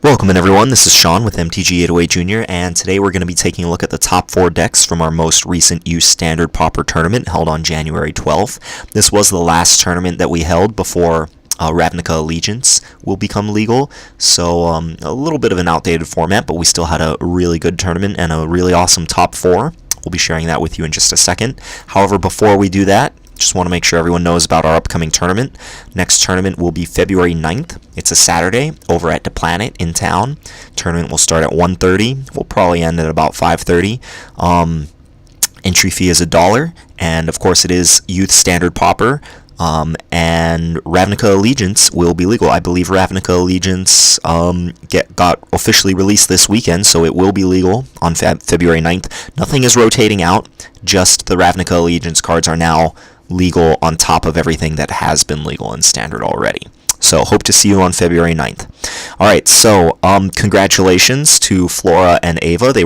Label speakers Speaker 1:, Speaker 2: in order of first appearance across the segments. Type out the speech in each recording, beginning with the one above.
Speaker 1: Welcome in everyone, this is Sean with MTG808 Jr. and today we're going to be taking a look at the top 4 decks from our most recent Youth Standard Pauper tournament held on January 12th. This was the last tournament that we held before Ravnica Allegiance will become legal, so a little bit of an outdated format, but we still had a really good tournament and a really awesome top 4. We'll be sharing that with you in just a second. However, before we do that, just want to make sure everyone knows about our upcoming tournament. Next tournament will be February 9th. It's a Saturday over at the Planet in town. Tournament will start at 1:30. We'll probably end at about 5:30. Entry fee is $1, and of course it is Youth Standard Pauper. And Ravnica Allegiance will be legal. I believe Ravnica Allegiance got officially released this weekend, so it will be legal on February 9th. Nothing is rotating out, just the Ravnica Allegiance cards are now legal on top of everything that has been legal in Standard already. So hope to see you on February 9th. Alright, so congratulations to Flora and Ava. They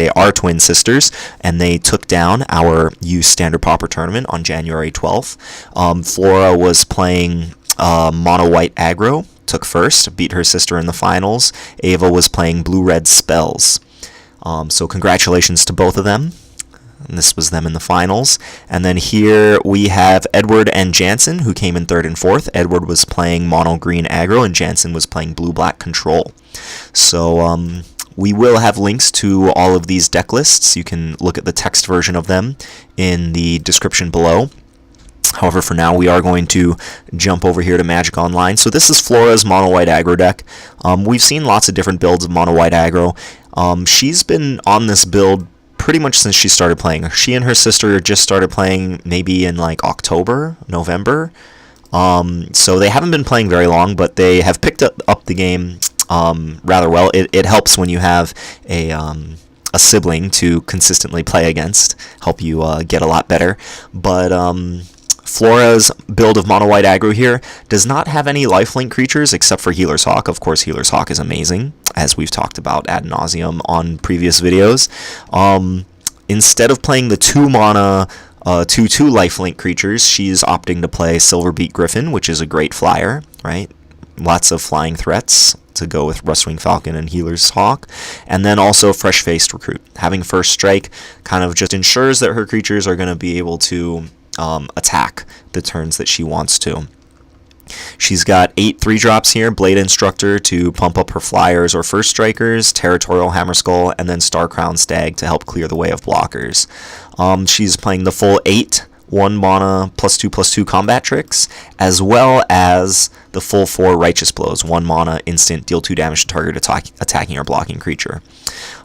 Speaker 1: are twin sisters, and they took down our Youth Standard Pauper tournament on January 12th. Flora was playing mono-white aggro, took first, beat her sister in the finals. Ava was playing blue-red spells. So congratulations to both of them. And this was them in the finals. And then here we have Edward and Janssen, who came in 3rd and 4th. Edward was playing mono-green aggro, and Janssen was playing blue-black control. So we will have links to all of these deck lists. You can look at the text version of them in the description below. However, for now, we are going to jump over here to Magic Online. So this is Flora's mono-white aggro deck. We've seen lots of different builds of mono-white aggro. She's been on this build pretty much since she started playing. She and her sister just started playing maybe in like October, November. So they haven't been playing very long, but they have picked up the game rather well. It helps when you have a sibling to consistently play against, help you get a lot better. But Flora's build of mono-white aggro here does not have any lifelink creatures except for Healer's Hawk. Of course, Healer's Hawk is amazing, as we've talked about ad nauseum on previous videos. Instead of playing the 2-mana 2/2 lifelink creatures, she's opting to play Silverbeak Griffin, which is a great flyer, right? Lots of flying threats to go with Rustwing Falcon and Healer's Hawk. And then also Fresh-Faced Recruit. Having first strike kind of just ensures that her creatures are going to be able to attack the turns that she wants to. She's got 8 3-drops here: Blade Instructor to pump up her flyers or first strikers, Territorial Hammerskull, and then Starcrown Stag to help clear the way of blockers. She's playing the full 8 1-mana +2/+2 combat tricks, as well as the full 4 Righteous Blows, 1-mana instant, deal 2 damage to target attacking or blocking creature.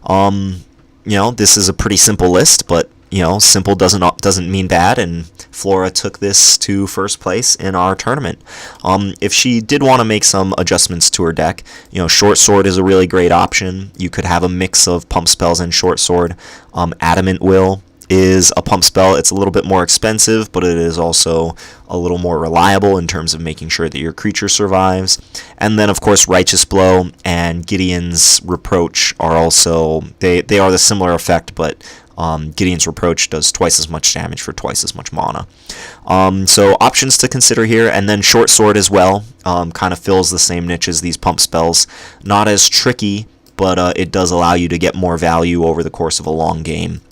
Speaker 1: This is a pretty simple list, but simple doesn't mean bad, and Flora took this to first place in our tournament. If she did want to make some adjustments to her deck, Short Sword is a really great option. You could have a mix of pump spells and Short Sword. Adamant Will is a pump spell. It's a little bit more expensive, but it is also a little more reliable in terms of making sure that your creature survives. And then, of course, Righteous Blow and Gideon's Reproach are also, they are the similar effect, but Gideon's Reproach does twice as much damage for twice as much mana. So options to consider here, and then Short Sword as well, kind of fills the same niche as these pump spells. Not as tricky, but it does allow you to get more value over the course of a long game.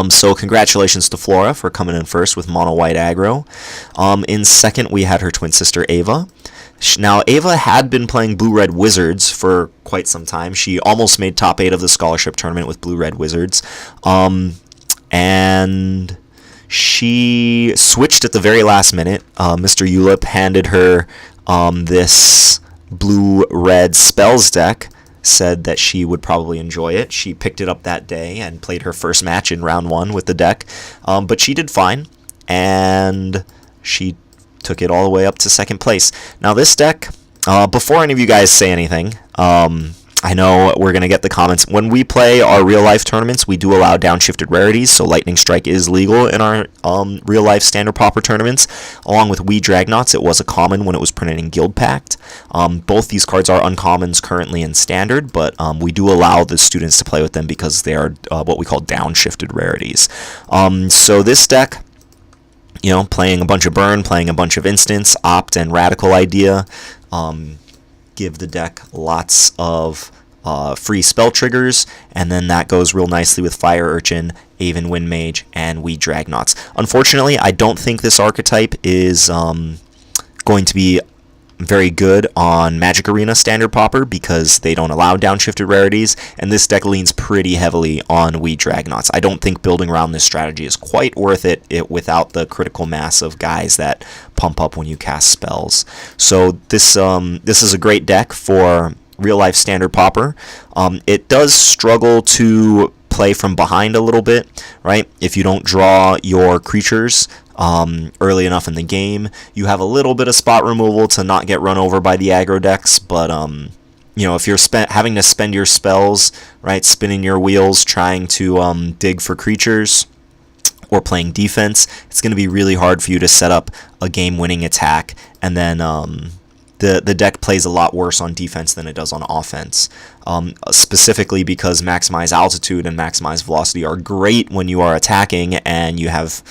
Speaker 1: So congratulations to Flora for coming in first with mono-white aggro. In second, we had her twin sister Ava. Now, Ava had been playing Blue-Red Wizards for quite some time. She almost made top 8 of the Scholarship Tournament with Blue-Red Wizards. And she switched at the very last minute. Mr. Ulip handed her this Blue-Red Spells deck, said that she would probably enjoy it. She picked it up that day and played her first match in round 1 with the deck. But she did fine, and she took it all the way up to second place. Now this deck, before any of you guys say anything, I know we're going to get the comments. When we play our real-life tournaments, we do allow downshifted rarities, so Lightning Strike is legal in our real-life Standard Pauper tournaments. Along with Wee Dragnaughts, it was a common when it was printed in Guild Pact. Both these cards are uncommons currently in Standard, but we do allow the students to play with them because they are what we call downshifted rarities. So this deck, playing a bunch of burn, playing a bunch of instants, opt and radical idea, give the deck lots of free spell triggers, and then that goes real nicely with Fire Urchin, Aven Windmage, and Weed Dragnauts. Unfortunately, I don't think this archetype is going to be very good on Magic Arena Standard Pauper because they don't allow downshifted rarities, and this deck leans pretty heavily on Weed Dragnauts. I don't think building around this strategy is quite worth it without the critical mass of guys that pump up when you cast spells. So this is a great deck for real-life Standard Pauper. It does struggle to play from behind a little bit, right? If you don't draw your creatures early enough in the game, you have a little bit of spot removal to not get run over by the aggro decks, but you know, if you're having to spend your spells, right, spinning your wheels trying to dig for creatures or playing defense, it's going to be really hard for you to set up a game-winning attack, and then the deck plays a lot worse on defense than it does on offense, specifically because Maximize Altitude and Maximize Velocity are great when you are attacking and you have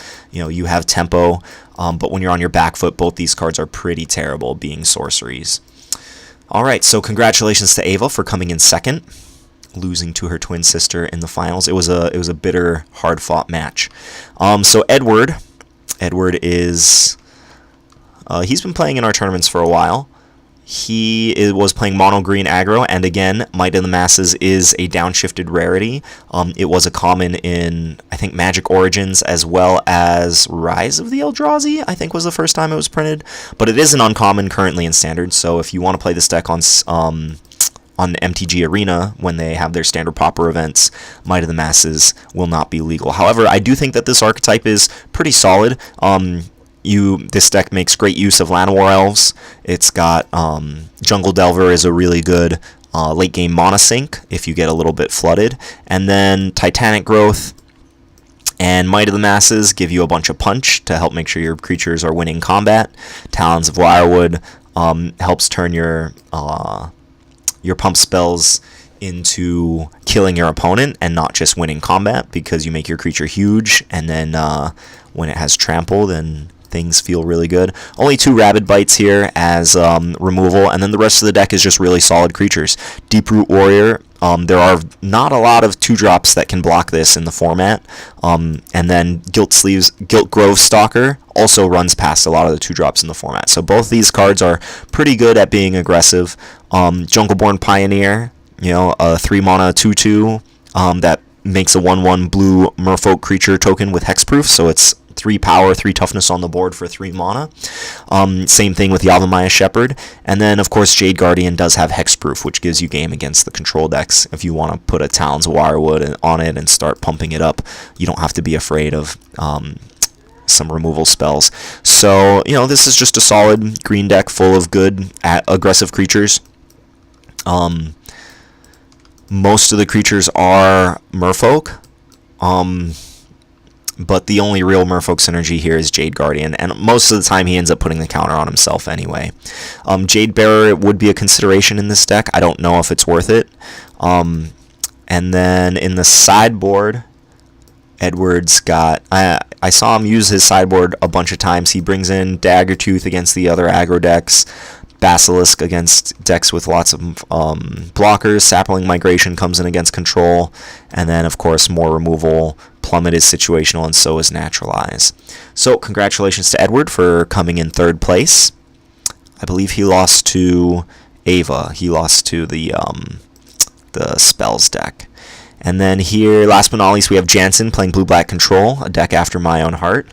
Speaker 1: tempo, but when you're on your back foot, both these cards are pretty terrible, being sorceries. Alright, so congratulations to Ava for coming in second, losing to her twin sister in the finals. It was a bitter, hard-fought match. So Edward is he's been playing in our tournaments for a while. He was playing mono green aggro, and again, Might of the Masses is a downshifted rarity. It was a common in, I think, Magic Origins, as well as Rise of the Eldrazi, I think was the first time it was printed. But it is an uncommon currently in Standard, so if you want to play this deck on MTG Arena when they have their Standard Pauper events, Might of the Masses will not be legal. However, I do think that this archetype is pretty solid. This deck makes great use of Llanowar Elves. It's got Jungle Delver is a really good late game mana sink if you get a little bit flooded, and then Titanic Growth and Might of the Masses give you a bunch of punch to help make sure your creatures are winning combat. Talons of Wirewood helps turn your pump spells into killing your opponent and not just winning combat, because you make your creature huge, and then when it has trample, then things feel really good. Only 2 Rabid Bites here as removal, and then the rest of the deck is just really solid creatures. Deeproot Warrior, there are not a lot of 2-drops that can block this in the format, and then Gilt Grove Stalker also runs past a lot of the 2-drops in the format. So both these cards are pretty good at being aggressive. Jungleborn Pioneer, you know, a 3-mana 2/2 that makes a 1/1 blue Merfolk creature token with hexproof, so it's 3 power, 3 toughness on the board for 3 mana. Same thing with Yavimaya Shepherd. And then, of course, Jade Guardian does have hexproof, which gives you game against the control decks. If you want to put a Talons of Wirewood on it and start pumping it up, you don't have to be afraid of some removal spells. So, you know, this is just a solid green deck full of good aggressive creatures. Most of the creatures are Merfolk. But the only real Merfolk synergy here is Jade Guardian, and most of the time he ends up putting the counter on himself anyway. Jade Bearer would be a consideration in this deck. I don't know if it's worth it. And then in the sideboard, Edward's got... I saw him use his sideboard a bunch of times. He brings in Daggertooth against the other aggro decks, Basilisk against decks with lots of blockers, Sapling Migration comes in against control, and then, of course, more removal. Plummet is situational, and so is Naturalize. So, congratulations to Edward for coming in 3rd place. I believe he lost to Ava. He lost to the Spells deck. And then here, last but not least, we have Janssen playing Blue-Black Control, a deck after my own heart.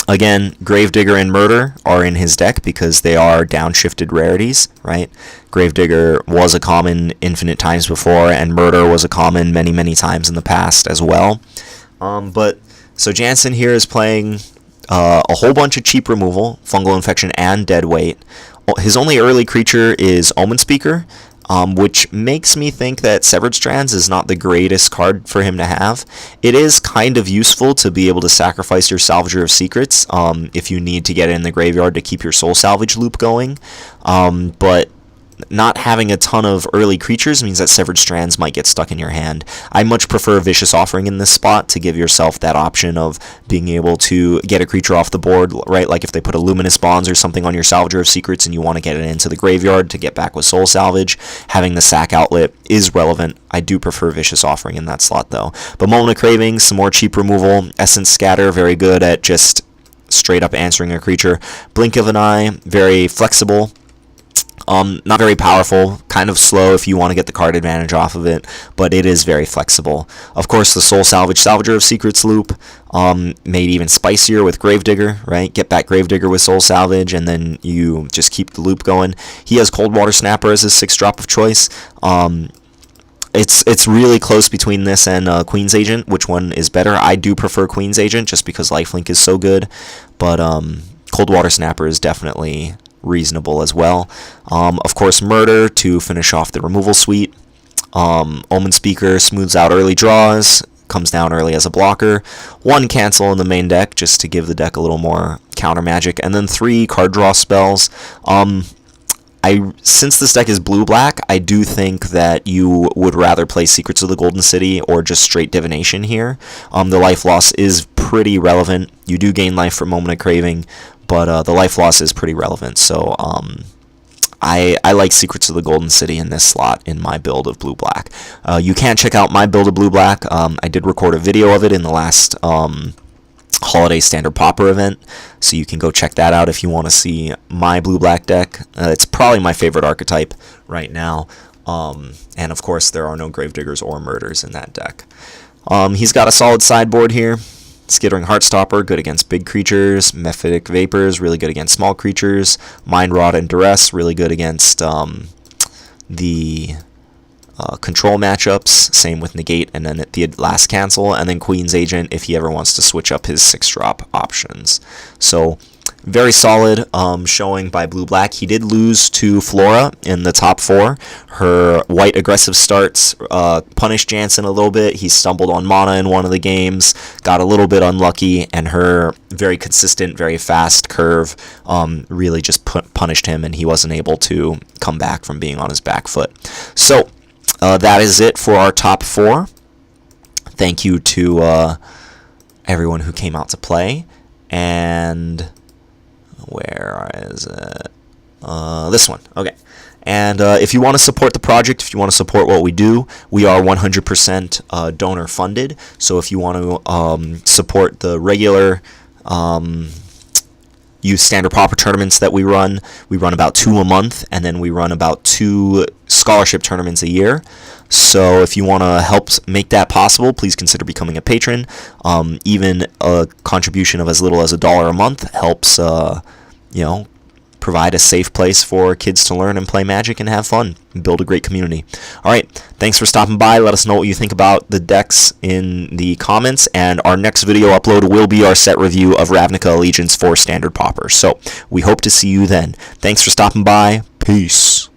Speaker 1: Again, Gravedigger and Murder are in his deck because they are downshifted rarities, right? Gravedigger was a common infinite times before, and Murder was a common many, many times in the past as well. So Janssen here is playing a whole bunch of cheap removal, Fungal Infection and Deadweight. His only early creature is Omen Speaker, which makes me think that Severed Strands is not the greatest card for him to have. It is kind of useful to be able to sacrifice your Salvager of Secrets if you need to get it in the graveyard to keep your Soul Salvage loop going, but not having a ton of early creatures means that Severed Strands might get stuck in your hand. I much prefer Vicious Offering in this spot to give yourself that option of being able to get a creature off the board, right? Like if they put a Luminous Bonds or something on your Salvager of Secrets and you want to get it into the graveyard to get back with Soul Salvage, having the sack outlet is relevant. I do prefer Vicious Offering in that slot though. But Moment of Craving, some more cheap removal. Essence Scatter, very good at just straight up answering a creature. Blink of an Eye, very flexible. Not very powerful, kind of slow if you want to get the card advantage off of it, but it is very flexible. Of course, the Soul Salvage Salvager of Secrets loop, made even spicier with Gravedigger, right? Get back Gravedigger with Soul Salvage, and then you just keep the loop going. He has Cold Water Snapper as his 6-drop of choice. It's really close between this and Queen's Agent. Which one is better? I do prefer Queen's Agent just because Lifelink is so good, but Cold Water Snapper is definitely reasonable as well. Of course, Murder to finish off the removal suite. Omen Speaker smooths out early draws, comes down early as a blocker. 1 cancel in the main deck just to give the deck a little more counter magic, and then 3 card draw spells. Since this deck is blue-black, I do think that you would rather play Secrets of the Golden City or just straight Divination here. The life loss is pretty relevant. You do gain life from Moment of Craving, but the life loss is pretty relevant. So I like Secrets of the Golden City in this slot in my build of blue-black. You can check out my build of blue-black. I did record a video of it in the last Holiday Standard Pauper event, so you can go check that out if you want to see my blue-black deck. It's probably my favorite archetype right now, and of course there are no Gravediggers or Murders in that deck. He's got a solid sideboard here. Skittering Heartstopper, good against big creatures. Mephitic Vapors, really good against small creatures. Mind Rot and Duress, really good against the control matchups. Same with Negate and then at the last cancel. And then Queen's Agent if he ever wants to switch up his 6-drop options. So very solid showing by blue-black. He did lose to Flora in the top 4. Her white aggressive starts punished Janssen a little bit. He stumbled on mana in one of the games, got a little bit unlucky, and her very consistent, very fast curve really just punished him, and he wasn't able to come back from being on his back foot. So that is it for our top 4. Thank you to everyone who came out to play, and where is it? This one. Okay. And if you want to support the project, if you want to support what we do, we are 100% donor funded. So if you want to support the regular Youth Standard Pauper tournaments that we run about 2 a month, and then we run about 2 scholarship tournaments a year. So if you want to help make that possible, please consider becoming a patron. Even a contribution of as little as $1 a month helps, provide a safe place for kids to learn and play Magic and have fun and build a great community. All right, thanks for stopping by. Let us know what you think about the decks in the comments, and our next video upload will be our set review of Ravnica Allegiance for Standard Pauper. So we hope to see you then. Thanks for stopping by. Peace.